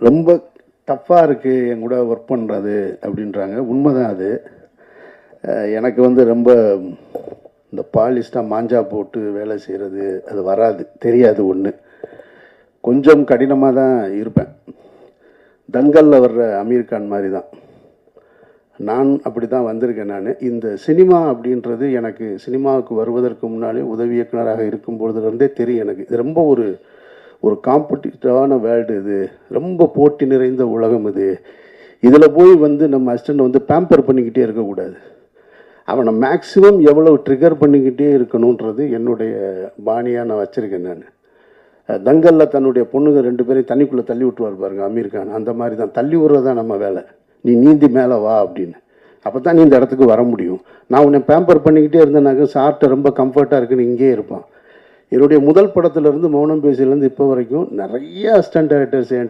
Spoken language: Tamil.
ரொம்ப டஃப்பாக இருக்குது என் கூட ஒர்க் பண்ணுறது அப்படின்றாங்க. உண்மைதான் அது. எனக்கு வந்து ரொம்ப இந்த பாலிஸ்டாக மாஞ்சா போட்டு வேலை செய்கிறது அது வராது, தெரியாது. ஒன்று கொஞ்சம் கடினமாக தான் இருப்பேன். தங்கலில் வர்ற அமீர் கான் மாதிரி தான் நான் அப்படி தான் வந்திருக்கேன். நான் இந்த சினிமா அப்படின்றது எனக்கு சினிமாவுக்கு வருவதற்கு முன்னாலே உதவி இயக்குனராக இருக்கும்பொழுதுலேருந்தே தெரியும். எனக்கு இது ரொம்ப ஒரு காம்படிட்டிவான வேர்ல்டு, இது ரொம்ப போட்டி நிறைந்த உலகம். இதில் போய் வந்து நம்ம அசிஸ்டண்ட் வந்து பேம்பர் பண்ணிக்கிட்டே இருக்கக்கூடாது. அவனை மேக்ஸிமம் எவ்வளவு ட்ரிகர் பண்ணிக்கிட்டே இருக்கணுன்றது என்னுடைய பாணியாக நான் வச்சுருக்கேன். நான் தங்கலில் தன்னுடைய பொண்ணுங்க 2 பேரையும் தண்ணிக்குள்ளே தள்ளி விட்டுருவார் பாருங்க அமீர் கான். அந்த மாதிரி தான் தள்ளி விடுறது தான் நம்ம வேலை. நீ நீந்தி மேலே வா அப்படின்னு. அப்போ தான் நீ இந்த இடத்துக்கு வர முடியும். நான் உன்னை பேம்பர் பண்ணிக்கிட்டே இருந்தேனாக்க சார்ட்ட ரொம்ப கம்ஃபர்ட்டாக இருக்குன்னு இங்கே இருப்பான். என்னுடைய முதல் படத்துலேருந்து மௌனம் பேசிலேருந்து இப்போ வரைக்கும் நிறைய அசிஸ்டன்ட் டைரக்டர்ஸ் என்